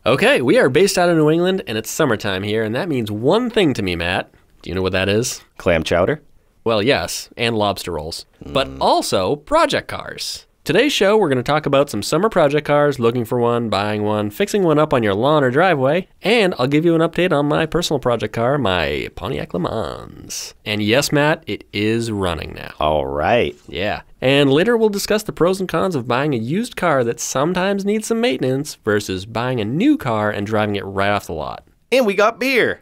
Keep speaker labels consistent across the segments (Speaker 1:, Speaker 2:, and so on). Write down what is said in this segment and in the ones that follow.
Speaker 1: Okay, we are based out of New England, and it's summertime here, and that means one thing to me, Matt. Do you know what that is?
Speaker 2: Clam chowder?
Speaker 1: Well, yes, and lobster rolls. But also project cars. Today's show, we're going to talk about some summer project cars, looking for one, buying one, fixing one up on your lawn or driveway, and I'll give you an update on my personal project car, my Pontiac Le Mans. And yes, Matt, it is running now.
Speaker 2: All right.
Speaker 1: Yeah. And later we'll discuss the pros and cons of buying a used car that sometimes needs some maintenance versus buying a new car and driving it right off the lot.
Speaker 2: And we got beer.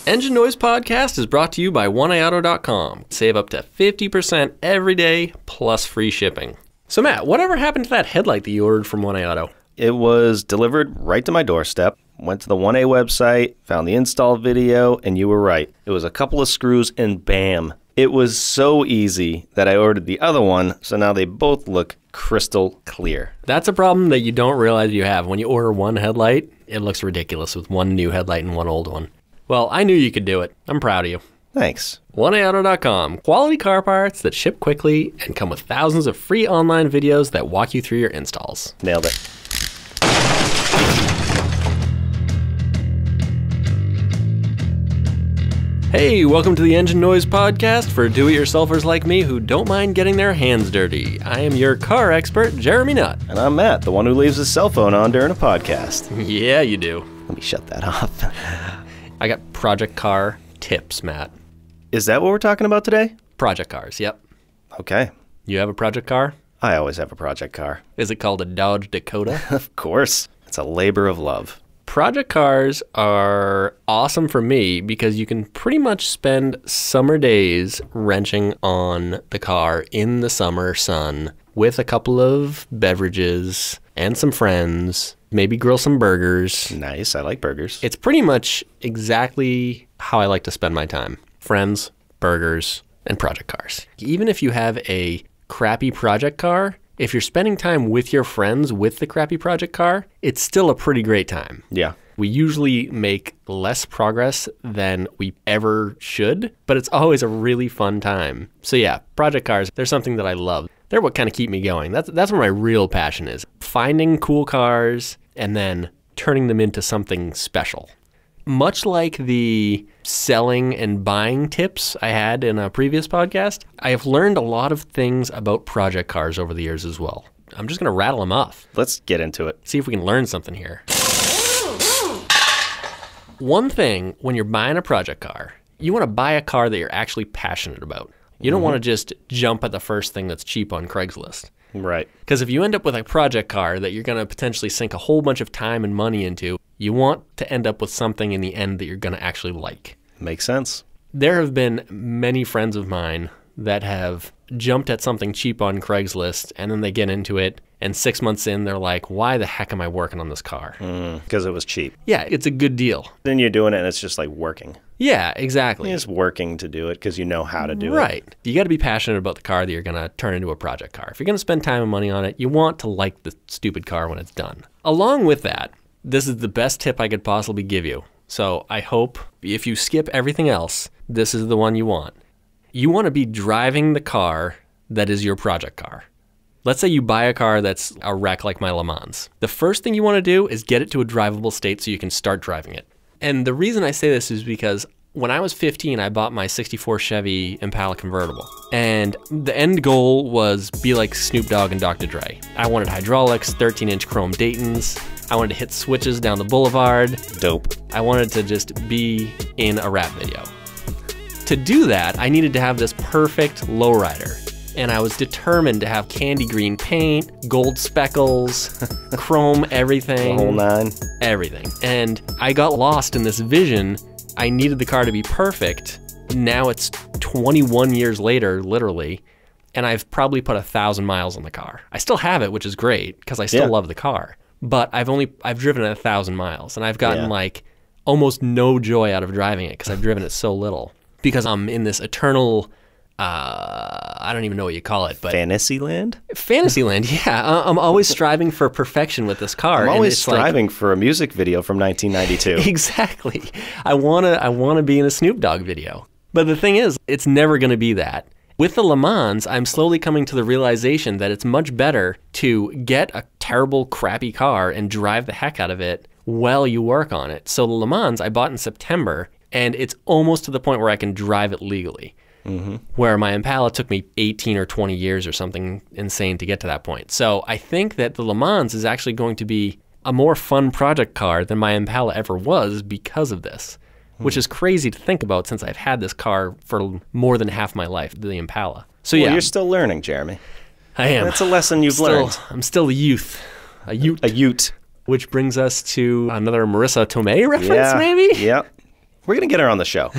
Speaker 1: Engine Noise Podcast is brought to you by oneauto.com. Save up to 50% every day, plus free shipping. So Matt, whatever happened to that headlight that you ordered from 1A Auto?
Speaker 2: It was delivered right to my doorstep. Went to the 1A website, found the install video, and you were right. It was a couple of screws and bam. It was so easy that I ordered the other one, so now they both look crystal clear.
Speaker 1: That's a problem that you don't realize you have. When you order one headlight, it looks ridiculous with one new headlight and one old one. Well, I knew you could do it. I'm proud of you.
Speaker 2: Thanks.
Speaker 1: oneauto.com. Quality car parts that ship quickly and come with thousands of free online videos that walk you through your installs.
Speaker 2: Nailed it.
Speaker 1: Hey, welcome to the Engine Noise Podcast for do-it-yourselfers like me who don't mind getting their hands dirty. I am your car expert, Jeremy Nutt.
Speaker 2: And I'm Matt, the one who leaves his cell phone on during a podcast.
Speaker 1: Yeah, you do.
Speaker 2: Let me shut that off.
Speaker 1: I got project car tips, Matt.
Speaker 2: Is that what we're talking about today?
Speaker 1: Project cars, yep.
Speaker 2: Okay.
Speaker 1: You have a project car?
Speaker 2: I always have a project car.
Speaker 1: Is it called a Dodge Dakota?
Speaker 2: Of course. It's a labor of love.
Speaker 1: Project cars are awesome for me because you can pretty much spend summer days wrenching on the car in the summer sun with a couple of beverages and some friends, maybe grill some burgers.
Speaker 2: Nice. I like burgers.
Speaker 1: It's pretty much exactly how I like to spend my time. Friends, burgers, and project cars. Even if you have a crappy project car, if you're spending time with your friends with the crappy project car, it's still a pretty great time.
Speaker 2: Yeah.
Speaker 1: We usually make less progress than we ever should, but it's always a really fun time. So yeah, project cars, they're something that I love. They're what kind of keep me going. That's where my real passion is. Finding cool cars and then turning them into something special. Much like the selling and buying tips I had in a previous podcast, I have learned a lot of things about project cars over the years as well. I'm just going to rattle them off.
Speaker 2: Let's get into it.
Speaker 1: See if we can learn something here. One thing, when you're buying a project car, you want to buy a car that you're actually passionate about. You don't want to just jump at the first thing that's cheap on Craigslist.
Speaker 2: Right.
Speaker 1: Because if you end up with a project car that you're going to potentially sink a whole bunch of time and money into, you want to end up with something in the end that you're going to actually like.
Speaker 2: Makes sense.
Speaker 1: There have been many friends of mine that have jumped at something cheap on Craigslist and then they get into it and 6 months in they're like, why the heck am I working on this car?
Speaker 2: Because it was cheap.
Speaker 1: Yeah, it's a good deal.
Speaker 2: Then you're doing it and it's just like working.
Speaker 1: Yeah, exactly.
Speaker 2: It's working to do it because you know how to do it.
Speaker 1: Right. You got to be passionate about the car that you're going to turn into a project car. If you're going to spend time and money on it, you want to like the stupid car when it's done. Along with that, this is the best tip I could possibly give you. So I hope if you skip everything else, this is the one you want. You want to be driving the car that is your project car. Let's say you buy a car that's a wreck like my Le Mans. The first thing you want to do is get it to a drivable state so you can start driving it. And the reason I say this is because when I was 15, I bought my 64 Chevy Impala convertible. And the end goal was be like Snoop Dogg and Dr. Dre. I wanted hydraulics, 13-inch chrome Daytons. I wanted to hit switches down the boulevard.
Speaker 2: Dope.
Speaker 1: I wanted to just be in a rap video. To do that, I needed to have this perfect lowrider. And I was determined to have candy green paint, gold speckles, chrome everything.
Speaker 2: The whole nine.
Speaker 1: Everything. And I got lost in this vision. I needed the car to be perfect. Now it's 21 years later, literally, and I've probably put 1,000 miles on the car. I still have it, which is great, because I still love the car. But I've driven it 1,000 miles, and I've gotten like almost no joy out of driving it, because I've driven it so little. Because I'm in this eternal... I don't even know what you call it, but
Speaker 2: Fantasyland?
Speaker 1: Fantasyland, yeah. I'm always striving for perfection with this car.
Speaker 2: I'm always striving for a music video from 1992.
Speaker 1: Exactly. I wanna be in a Snoop Dogg video. But the thing is, it's never gonna be that. With the Le Mans, I'm slowly coming to the realization that it's much better to get a terrible, crappy car and drive the heck out of it while you work on it. So the Le Mans I bought in September, and it's almost to the point where I can drive it legally. Where my Impala took me 18 or 20 years or something insane to get to that point. So I think that the Le Mans is actually going to be a more fun project car than my Impala ever was because of this, which is crazy to think about since I've had this car for more than half my life, the Impala. So
Speaker 2: Well,
Speaker 1: yeah,
Speaker 2: you're still learning, Jeremy.
Speaker 1: I am.
Speaker 2: That's a lesson you've learned.
Speaker 1: I'm still a youth. A ute.
Speaker 2: A ute.
Speaker 1: Which brings us to another Marissa Tomei reference, maybe?
Speaker 2: Yeah. We're going to get her on the show.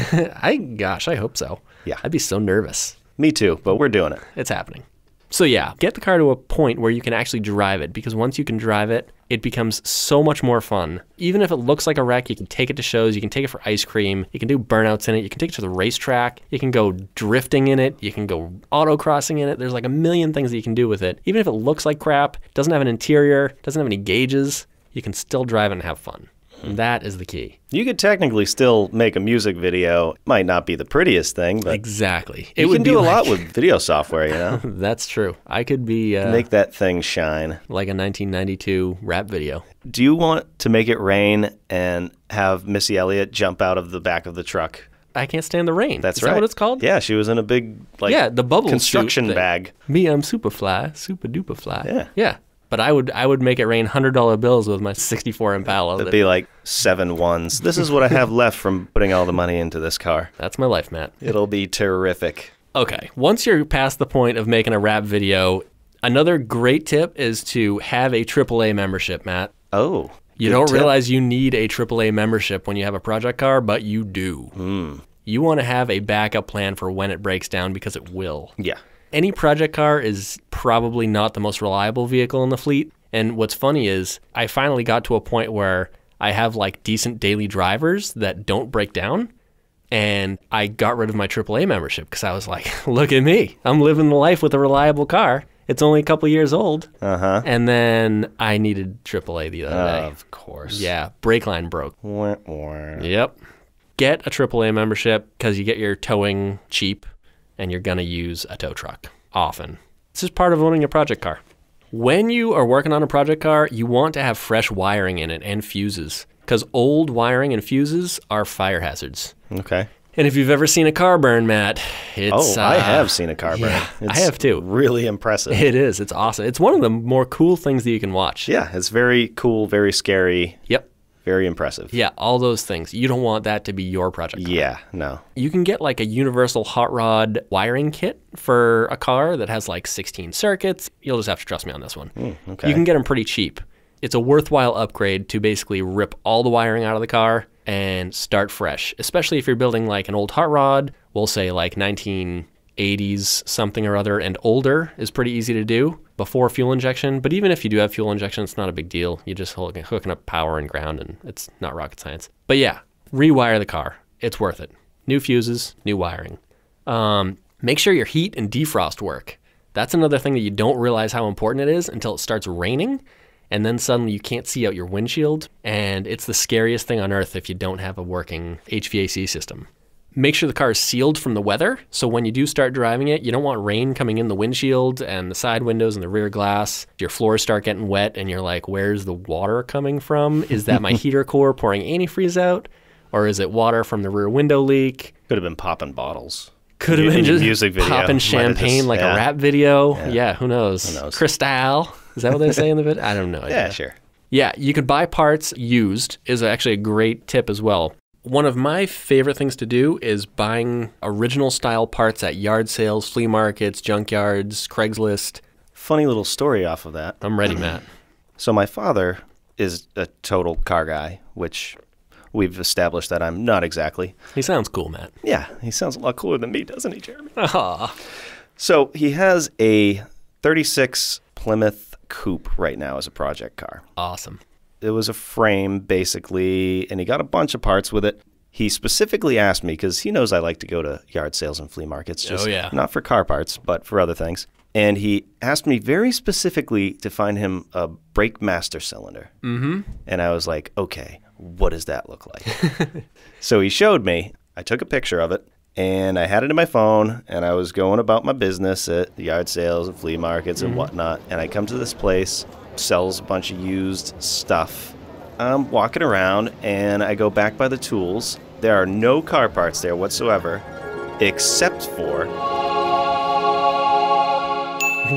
Speaker 1: Gosh, I hope so.
Speaker 2: Yeah.
Speaker 1: I'd be so nervous.
Speaker 2: Me too, but we're doing it.
Speaker 1: It's happening. So yeah, get the car to a point where you can actually drive it, because once you can drive it, it becomes so much more fun. Even if it looks like a wreck, you can take it to shows, you can take it for ice cream, you can do burnouts in it, you can take it to the racetrack, you can go drifting in it, you can go autocrossing in it. There's like a million things that you can do with it. Even if it looks like crap, doesn't have an interior, doesn't have any gauges, you can still drive it and have fun. And that is the key.
Speaker 2: You could technically still make a music video. It might not be the prettiest thing, but
Speaker 1: exactly.
Speaker 2: You can do a lot with video software, you know?
Speaker 1: That's true. I could be
Speaker 2: make that thing shine.
Speaker 1: Like a 1992 rap video.
Speaker 2: Do you want to make it rain and have Missy Elliott jump out of the back of the truck?
Speaker 1: I can't stand the rain.
Speaker 2: That's
Speaker 1: Is
Speaker 2: right.
Speaker 1: that what it's called?
Speaker 2: Yeah, she was in a big
Speaker 1: the bubble
Speaker 2: construction
Speaker 1: suit thing.
Speaker 2: bag.
Speaker 1: Me, I'm super fly, super duper fly.
Speaker 2: Yeah.
Speaker 1: Yeah. But I would make it rain $100 bills with my 64 Impala.
Speaker 2: It'd be like 7 ones. This is what I have left from putting all the money into this car.
Speaker 1: That's my life, Matt.
Speaker 2: It'll be terrific.
Speaker 1: Okay, once you're past the point of making a rap video, another great tip is to have a AAA membership, Matt.
Speaker 2: Oh.
Speaker 1: You don't realize you need a AAA membership when you have a project car, but you do. You want to have a backup plan for when it breaks down, because it will.
Speaker 2: Yeah.
Speaker 1: Any project car is probably not the most reliable vehicle in the fleet. And what's funny is I finally got to a point where I have like decent daily drivers that don't break down. And I got rid of my AAA membership because I was like, look at me. I'm living the life with a reliable car. It's only a couple years old. And then I needed AAA the other day.
Speaker 2: Of course.
Speaker 1: Yeah, brake line broke. Yep. Get a AAA membership because you get your towing cheap. And you're going to use a tow truck often. This is part of owning a project car. When you are working on a project car, you want to have fresh wiring in it and fuses, because old wiring and fuses are fire hazards.
Speaker 2: Okay.
Speaker 1: And if you've ever seen a car burn, Matt, it's...
Speaker 2: I have seen a car burn.
Speaker 1: Yeah,
Speaker 2: It's
Speaker 1: I have too.
Speaker 2: Really impressive.
Speaker 1: It is. It's awesome. It's one of the more cool things that you can watch.
Speaker 2: Yeah, it's very cool, very scary.
Speaker 1: Yep.
Speaker 2: Very impressive.
Speaker 1: Yeah, all those things. You don't want that to be your project car.
Speaker 2: Yeah, no.
Speaker 1: You can get like a universal hot rod wiring kit for a car that has like 16 circuits. You'll just have to trust me on this one.
Speaker 2: Okay.
Speaker 1: You can get them pretty cheap. It's a worthwhile upgrade to basically rip all the wiring out of the car and start fresh, especially if you're building like an old hot rod. We'll say like 1980s something or other and older is pretty easy to do before fuel injection. But even if you do have fuel injection, it's not a big deal. You just hooking up power and ground, and it's not rocket science. But yeah, rewire the car. It's worth it. New fuses, new wiring. Make sure your heat and defrost work. That's another thing that you don't realize how important it is until it starts raining, and then suddenly you can't see out your windshield, and it's the scariest thing on earth if you don't have a working HVAC system. Make sure the car is sealed from the weather, so when you do start driving it, you don't want rain coming in the windshield and the side windows and the rear glass. Your floors start getting wet and you're like, where's the water coming from? Is that my heater core pouring antifreeze out? Or is it water from the rear window leak?
Speaker 2: Could have been popping bottles.
Speaker 1: Could have been just
Speaker 2: music video.
Speaker 1: popping champagne like a rap video. Yeah, who knows?
Speaker 2: Who knows?
Speaker 1: Cristal. Is that what they say in the video? I don't know.
Speaker 2: Yeah, sure.
Speaker 1: Yeah, you could buy parts used is actually a great tip as well. One of my favorite things to do is buying original style parts at yard sales, flea markets, junkyards, Craigslist.
Speaker 2: Funny little story off of that.
Speaker 1: I'm ready, Matt.
Speaker 2: So my father is a total car guy, which we've established that I'm not exactly.
Speaker 1: He sounds cool, Matt.
Speaker 2: Yeah, he sounds a lot cooler than me, doesn't he, Jeremy?
Speaker 1: Aw.
Speaker 2: So he has a 36 Plymouth Coupe right now as a project car.
Speaker 1: Awesome.
Speaker 2: It was a frame, basically, and he got a bunch of parts with it. He specifically asked me, because he knows I like to go to yard sales and flea markets, just not for car parts, but for other things. And he asked me very specifically to find him a brake master cylinder. And I was like, okay, what does that look like? So he showed me. I took a picture of it, And I had it in my phone, and I was going about my business at the yard sales and flea markets and whatnot. And I come to this place, sells a bunch of used stuff. I'm walking around, and I go back by the tools. There are no car parts there whatsoever, except for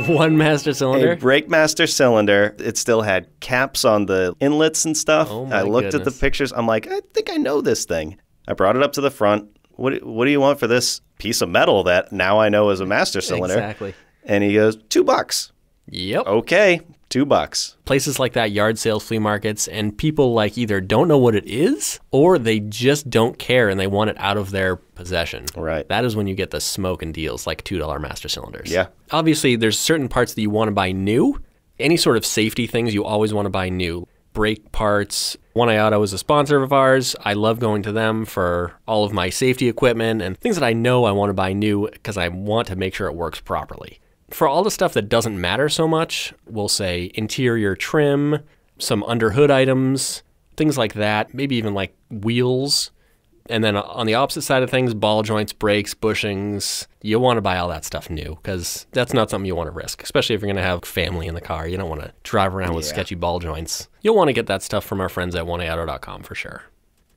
Speaker 1: one master cylinder?
Speaker 2: a brake master cylinder. It still had caps on the inlets and stuff.
Speaker 1: Oh my
Speaker 2: I looked at the
Speaker 1: goodness.
Speaker 2: pictures. I'm like, I think I know this thing. I brought it up to the front. What do you want for this piece of metal that now I know is a master cylinder?
Speaker 1: Exactly.
Speaker 2: And he goes, $2.
Speaker 1: Yep.
Speaker 2: Okay, $2.
Speaker 1: Places like that, yard sales, flea markets, and people like either don't know what it is or they just don't care and they want it out of their possession.
Speaker 2: Right.
Speaker 1: That is when you get the smoking deals like $2 master cylinders.
Speaker 2: Yeah.
Speaker 1: Obviously, there's certain parts that you want to buy new. Any sort of safety things you always want to buy new. Brake parts. One Eye Auto is a sponsor of ours. I love going to them for all of my safety equipment and things that I know I want to buy new because I want to make sure it works properly. For all the stuff that doesn't matter so much, we'll say interior trim, some underhood items, things like that, maybe even like wheels. And then on the opposite side of things, ball joints, brakes, bushings, you'll want to buy all that stuff new because that's not something you want to risk, especially if you're going to have family in the car. You don't want to drive around with sketchy ball joints. You'll want to get that stuff from our friends at oneauto.com for sure.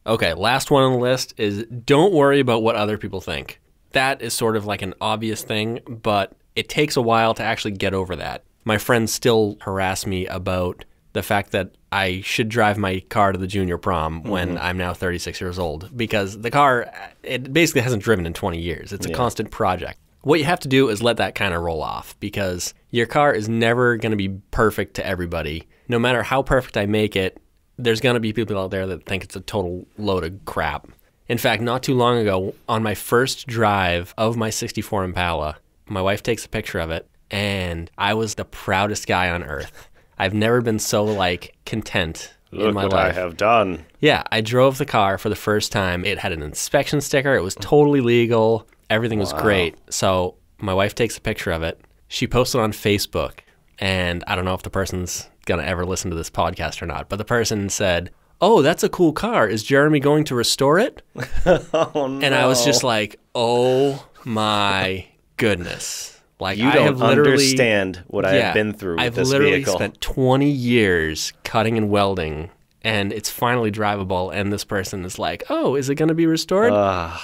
Speaker 1: Okay, last one on the list is don't worry about what other people think. That is sort of like an obvious thing, but it takes a while to actually get over that. My friends still harass me about the fact that I should drive my car to the junior prom when I'm now 36 years old because the car, it basically hasn't driven in 20 years. It's a constant project. What you have to do is let that kind of roll off because your car is never going to be perfect to everybody. No matter how perfect I make it, there's going to be people out there that think it's a total load of crap. In fact, not too long ago, on my first drive of my 64 Impala, my wife takes a picture of it, and I was the proudest guy on earth. I've never been so, like, content in my life.
Speaker 2: Look what I have done.
Speaker 1: Yeah, I drove the car for the first time. It had an inspection sticker. It was totally legal. Everything was great. So my wife takes a picture of it. She posts it on Facebook, and I don't know if the person's going to ever listen to this podcast or not, but the person said, "Oh, that's a cool car. Is Jeremy going to restore it?"
Speaker 2: Oh, no.
Speaker 1: And I was just like, oh my goodness. Like,
Speaker 2: You
Speaker 1: I
Speaker 2: don't
Speaker 1: have literally
Speaker 2: understand what I have been through with
Speaker 1: I've
Speaker 2: this
Speaker 1: literally
Speaker 2: vehicle.
Speaker 1: spent 20 years cutting and welding, and it's finally drivable, and this person is like, oh, is it going to be restored?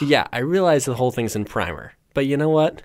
Speaker 1: Yeah, I realize the whole thing's in primer. But you know what?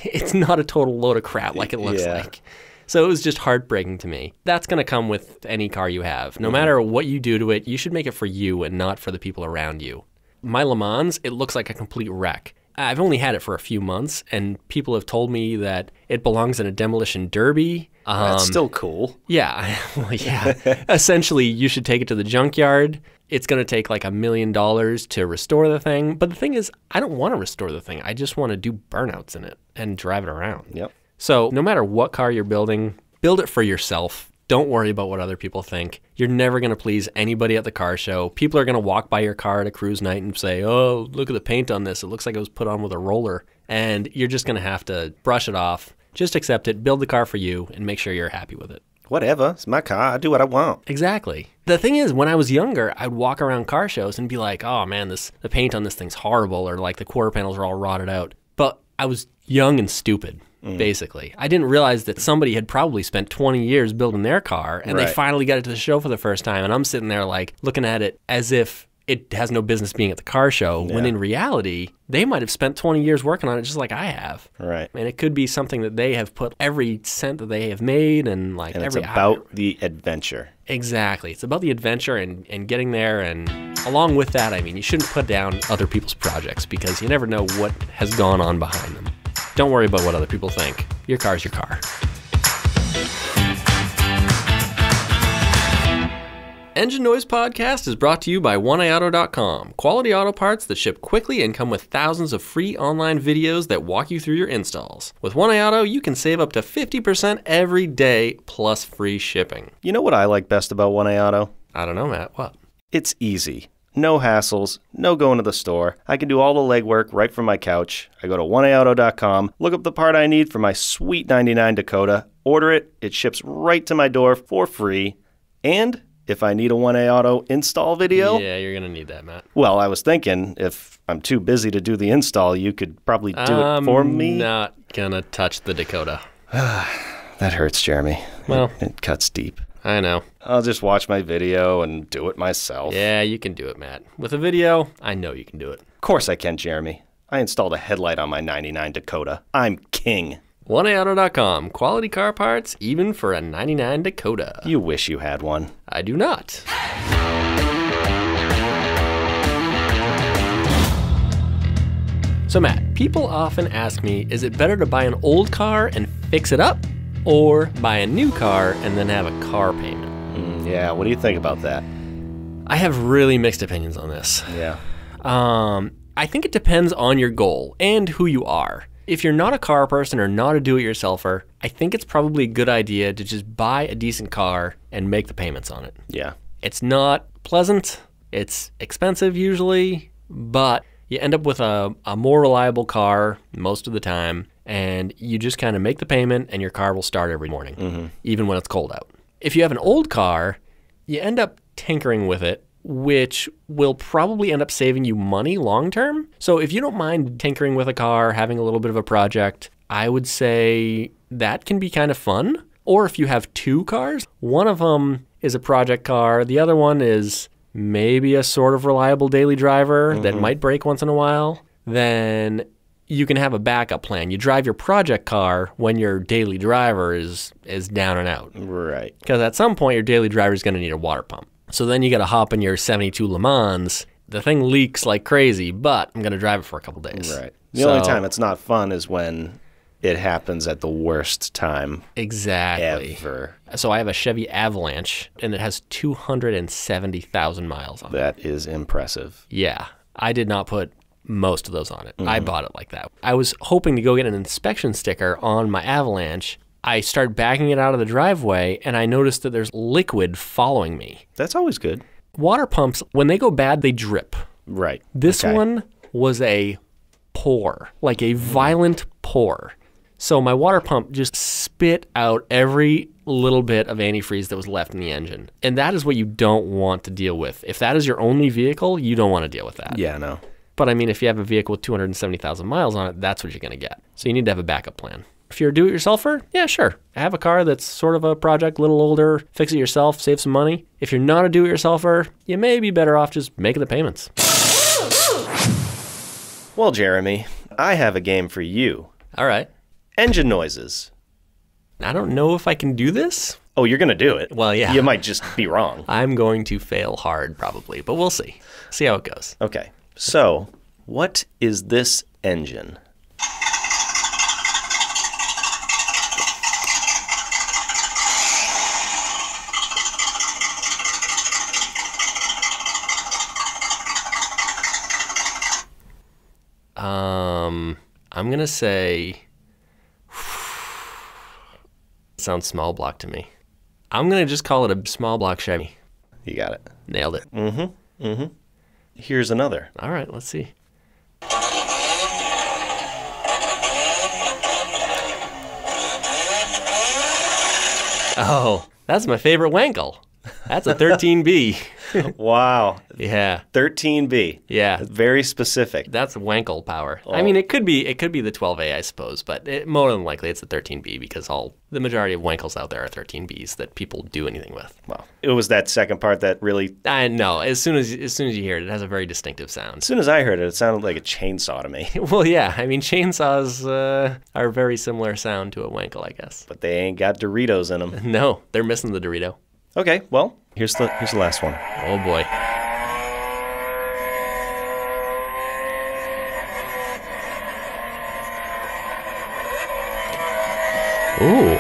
Speaker 1: It's not a total load of crap like it looks like. So it was just heartbreaking to me. That's going to come with any car you have. No matter what you do to it, you should make it for you and not for the people around you. My Le Mans, it looks like a complete wreck. I've only had it for a few months, and people have told me that it belongs in a demolition derby.
Speaker 2: That's still cool.
Speaker 1: Yeah, well, yeah. Essentially, you should take it to the junkyard. It's going to take like $1 million to restore the thing. But the thing is, I don't want to restore the thing. I just want to do burnouts in it and drive it around.
Speaker 2: Yep.
Speaker 1: So no matter what car you're building, build it for yourself. Don't worry about what other people think. You're never going to please anybody at the car show. People are going to walk by your car at a cruise night and say, oh, look at the paint on this. It looks like it was put on with a roller. And you're just going to have to brush it off. Just accept it, build the car for you, and make sure you're happy with it.
Speaker 2: Whatever. It's my car. I do what I want.
Speaker 1: Exactly. The thing is, when I was younger, I'd walk around car shows and be like, oh man, the paint on this thing's horrible, or like the quarter panels are all rotted out. But I was young and stupid. Basically, I didn't realize that somebody had probably spent 20 years building their car and they finally got it to the show for the first time. And I'm sitting there like looking at it as if it has no business being at the car show, when in reality, they might have spent 20 years working on it just like I have.
Speaker 2: Right.
Speaker 1: And it could be something that they have put every cent that they have made and like
Speaker 2: And
Speaker 1: every
Speaker 2: it's about the adventure.
Speaker 1: Exactly. It's about the adventure and getting there. And along with that, I mean, you shouldn't put down other people's projects because you never know what has gone on behind them. Don't worry about what other people think. Your car's your car. Engine Noise Podcast is brought to you by oneauto.com. Quality auto parts that ship quickly and come with thousands of free online videos that walk you through your installs. With One Auto, you can save up to 50% every day, plus free shipping.
Speaker 2: You know what I like best about One Auto?
Speaker 1: I don't know, Matt. What?
Speaker 2: It's easy. No hassles, no going to the store. I can do all the legwork right from my couch. I go to oneauto.com, look up the part I need for my sweet 99 Dakota, order it, it ships right to my door for free, and if I need a 1A Auto install video?
Speaker 1: Yeah, you're going to need that, Matt.
Speaker 2: Well, I was thinking if I'm too busy to do the install, you could probably do it for me.
Speaker 1: I'm not going to touch the Dakota.
Speaker 2: That hurts, Jeremy.
Speaker 1: Well,
Speaker 2: it cuts deep.
Speaker 1: I know.
Speaker 2: I'll just watch my video and do it myself.
Speaker 1: Yeah, you can do it, Matt. With a video, I know you can do it.
Speaker 2: Of course I can, Jeremy. I installed a headlight on my 99 Dakota. I'm king.
Speaker 1: 1AAuto.com. Quality car parts, even for a 99 Dakota.
Speaker 2: You wish you had one.
Speaker 1: I do not. So Matt, people often ask me, is it better to buy an old car and fix it up, or buy a new car and then have a car payment?
Speaker 2: Yeah, what do you think about that?
Speaker 1: I have really mixed opinions on this.
Speaker 2: Yeah.
Speaker 1: I think it depends on your goal and who you are. If you're not a car person or not a do-it-yourselfer, I think it's probably a good idea to just buy a decent car and make the payments on it.
Speaker 2: Yeah.
Speaker 1: It's not pleasant, it's expensive usually, but you end up with a more reliable car most of the time, and you just kind of make the payment and your car will start every morning, even when it's cold out. If you have an old car, you end up tinkering with it, which will probably end up saving you money long term. So if you don't mind tinkering with a car, having a little bit of a project, I would say that can be kind of fun. Or if you have two cars, one of them is a project car, the other one is maybe a sort of reliable daily driver that might break once in a while, then you can have a backup plan. You drive your project car when your daily driver is down and out.
Speaker 2: Right.
Speaker 1: Because at some point, your daily driver is going to need a water pump. So then you got to hop in your 72 Le Mans. The thing leaks like crazy, but I'm going to drive it for a couple days.
Speaker 2: Right. The only time it's not fun is when it happens at the worst time.
Speaker 1: Exactly.
Speaker 2: Ever.
Speaker 1: So I have a Chevy Avalanche, and it has 270,000 miles on it.
Speaker 2: That is impressive.
Speaker 1: Yeah. I did not put most of those on it. I bought it like that. I was hoping to go get an inspection sticker on my Avalanche. I started backing it out of the driveway, and I noticed that there's liquid following me.
Speaker 2: That's always good.
Speaker 1: Water pumps, when they go bad, they drip.
Speaker 2: Right.
Speaker 1: This one was a pour, like a violent pour. So my water pump just spit out every little bit of antifreeze that was left in the engine. And that is what you don't want to deal with. If that is your only vehicle, you don't want to deal with that.
Speaker 2: Yeah, no.
Speaker 1: But I mean, if you have a vehicle with 270,000 miles on it, that's what you're going to get. So you need to have a backup plan. If you're a do-it-yourselfer, yeah, sure. Have a car that's sort of a project, a little older, fix it yourself, save some money. If you're not a do-it-yourselfer, you may be better off just making the payments.
Speaker 2: Well, Jeremy, I have a game for you.
Speaker 1: All right.
Speaker 2: Engine noises.
Speaker 1: I don't know if I can do this.
Speaker 2: Oh, you're going to do it.
Speaker 1: Well, yeah.
Speaker 2: You might just be wrong.
Speaker 1: I'm going to fail hard probably, but we'll see. See how it goes.
Speaker 2: Okay. So, what is this engine?
Speaker 1: I'm going to say, sounds small block to me. I'm going to just call it a small block Chevy.
Speaker 2: You got it.
Speaker 1: Nailed it.
Speaker 2: Here's another.
Speaker 1: All right, let's see. Oh, that's my favorite Wankel. That's a 13B.
Speaker 2: Wow.
Speaker 1: Yeah.
Speaker 2: 13B.
Speaker 1: Yeah.
Speaker 2: That's very specific.
Speaker 1: That's Wankel power.
Speaker 2: Oh.
Speaker 1: I mean, it could be the 12A, I suppose, but more than likely it's the 13B because the majority of Wankels out there are 13Bs that people do anything with.
Speaker 2: Wow. It was that second part that really...
Speaker 1: I know. As soon as you hear it, it has a very distinctive sound.
Speaker 2: As soon as I heard it, it sounded like a chainsaw to me.
Speaker 1: Well, yeah. I mean, chainsaws are a very similar sound to a Wankel, I guess.
Speaker 2: But they ain't got Doritos in them.
Speaker 1: No, they're missing the Dorito.
Speaker 2: Okay, well, here's the last one.
Speaker 1: Oh, boy. Ooh.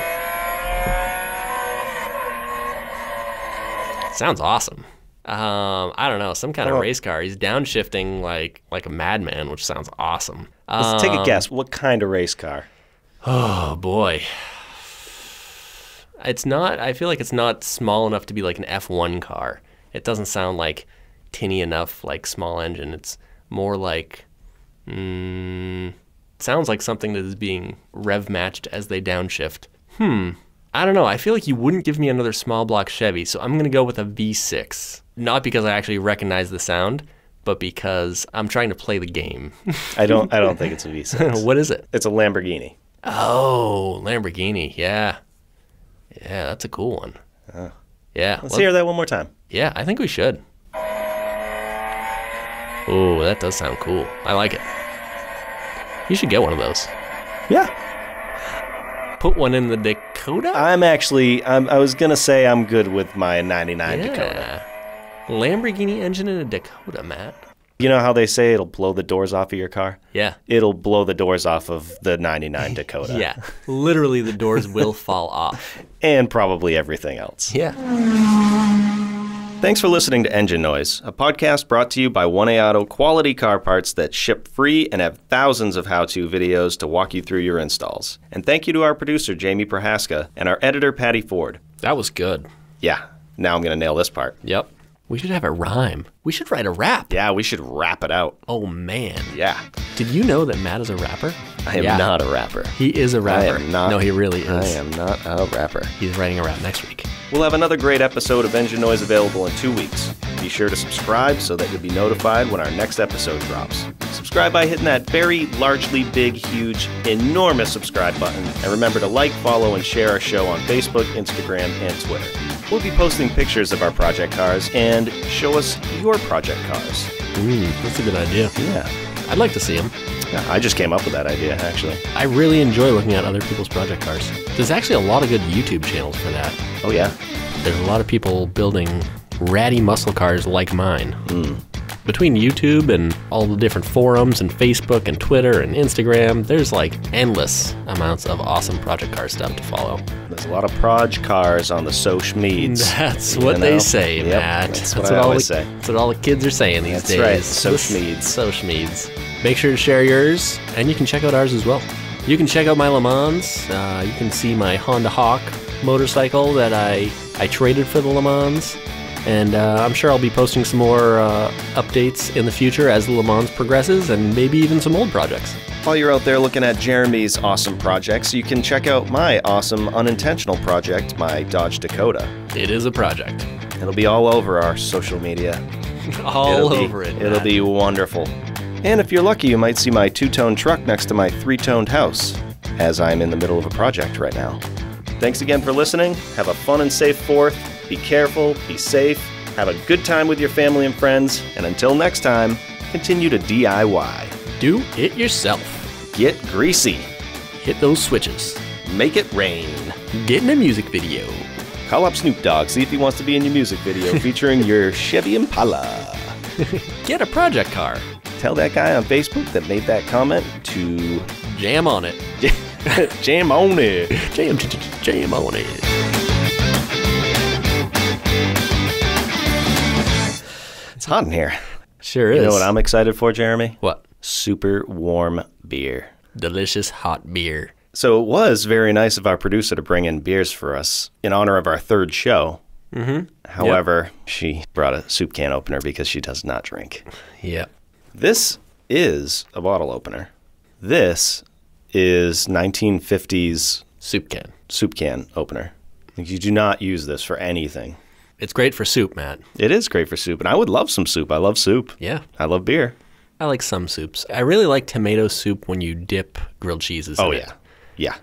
Speaker 1: Sounds awesome. I don't know, some kind of race car. He's downshifting like a madman, which sounds awesome.
Speaker 2: Let's take a guess. What kind of race car?
Speaker 1: Oh, boy. I feel like it's not small enough to be like an F1 car. It doesn't sound like tinny enough, like small engine. It's more like, sounds like something that is being rev matched as they downshift. I don't know. I feel like you wouldn't give me another small block Chevy, so I'm going to go with a V6. Not because I actually recognize the sound, but because I'm trying to play the game.
Speaker 2: I don't think it's a V6.
Speaker 1: What is it?
Speaker 2: It's a Lamborghini.
Speaker 1: Oh, Lamborghini. Yeah. Yeah, that's a cool one. Yeah.
Speaker 2: Let's hear that one more time.
Speaker 1: Yeah, I think we should. Oh, that does sound cool. I like it. You should get one of those.
Speaker 2: Yeah.
Speaker 1: Put one in the Dakota?
Speaker 2: I was going to say I'm good with my 99 Dakota.
Speaker 1: Lamborghini engine in a Dakota, Matt.
Speaker 2: You know how they say it'll blow the doors off of your car?
Speaker 1: Yeah.
Speaker 2: It'll blow the doors off of the 99 Dakota.
Speaker 1: Yeah. Literally, the doors will fall off.
Speaker 2: And probably everything else.
Speaker 1: Yeah.
Speaker 2: Thanks for listening to Engine Noise, a podcast brought to you by 1A Auto, quality car parts that ship free and have thousands of how-to videos to walk you through your installs. And thank you to our producer, Jamie Prohaska, and our editor, Patty Ford.
Speaker 1: That was good.
Speaker 2: Yeah. Now I'm going to nail this part.
Speaker 1: Yep. We should have a rhyme. We should write a rap.
Speaker 2: Yeah, we should rap it out.
Speaker 1: Oh, man.
Speaker 2: Yeah.
Speaker 1: Did you know that Matt is a rapper?
Speaker 2: I am not a rapper.
Speaker 1: He is a rapper.
Speaker 2: I am not.
Speaker 1: No, he really is.
Speaker 2: I am not a rapper.
Speaker 1: He's writing a rap next week.
Speaker 2: We'll have another great episode of Engine Noise available in 2 weeks. Be sure to subscribe so that you'll be notified when our next episode drops. Subscribe by hitting that very largely big, huge, enormous subscribe button. And remember to like, follow, and share our show on Facebook, Instagram, and Twitter. We'll be posting pictures of our project cars and show us your project cars.
Speaker 1: That's a good idea.
Speaker 2: Yeah.
Speaker 1: I'd like to see them.
Speaker 2: Yeah, I just came up with that idea, actually.
Speaker 1: I really enjoy looking at other people's project cars. There's actually a lot of good YouTube channels for that.
Speaker 2: Oh, yeah?
Speaker 1: There's a lot of people building ratty muscle cars like mine. Between YouTube and all the different forums and Facebook and Twitter and Instagram, there's like endless amounts of awesome project car stuff to follow.
Speaker 2: There's a lot of proj cars on the social meds.
Speaker 1: That's what they say,
Speaker 2: Yep,
Speaker 1: Matt.
Speaker 2: That's what I always say.
Speaker 1: That's what all the kids are saying these days.
Speaker 2: That's right, social meds.
Speaker 1: Social meds. Make sure to share yours, and you can check out ours as well. You can check out my Le Mans. You can see my Honda Hawk motorcycle that I traded for the Le Mans. And I'm sure I'll be posting some more updates in the future as the Le Mans progresses, and maybe even some old projects.
Speaker 2: While you're out there looking at Jeremy's awesome projects, you can check out my awesome unintentional project, my Dodge Dakota.
Speaker 1: It is a project.
Speaker 2: It'll be all over our social media. It'll be wonderful. And if you're lucky, you might see my two-tone truck next to my three-toned house, as I'm in the middle of a project right now. Thanks again for listening. Have a fun and safe 4th. Be careful, be safe, have a good time with your family and friends, and until next time, continue to DIY.
Speaker 1: Do it yourself.
Speaker 2: Get greasy.
Speaker 1: Hit those switches.
Speaker 2: Make it rain.
Speaker 1: Get in a music video.
Speaker 2: Call up Snoop Dogg, see if he wants to be in your music video featuring your Chevy Impala.
Speaker 1: Get a project car.
Speaker 2: Tell that guy on Facebook that made that comment to
Speaker 1: jam on it.
Speaker 2: Jam on it.
Speaker 1: Jam on it.
Speaker 2: It's hot in here.
Speaker 1: Sure is.
Speaker 2: You know what I'm excited for, Jeremy?
Speaker 1: What?
Speaker 2: Super warm beer.
Speaker 1: Delicious hot beer.
Speaker 2: So it was very nice of our producer to bring in beers for us in honor of our 3rd show. However, she brought a soup can opener because she does not drink.
Speaker 1: Yep.
Speaker 2: This is a bottle opener. This is 1950s soup can opener. You do not use this for anything.
Speaker 1: It's great for soup, Matt.
Speaker 2: It is great for soup, and I would love some soup. I love soup.
Speaker 1: Yeah.
Speaker 2: I love beer.
Speaker 1: I like some soups. I really like tomato soup when you dip grilled cheeses in it.
Speaker 2: Yeah.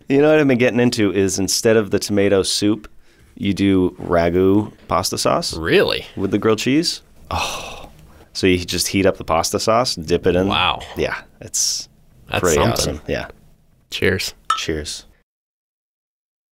Speaker 2: You know what I've been getting into is instead of the tomato soup, you do ragu pasta sauce.
Speaker 1: Really?
Speaker 2: With the grilled cheese. Oh. So you just heat up the pasta sauce, dip it in.
Speaker 1: Wow.
Speaker 2: Yeah. That's
Speaker 1: pretty
Speaker 2: something.
Speaker 1: awesome.
Speaker 2: Yeah.
Speaker 1: Cheers.
Speaker 2: Cheers.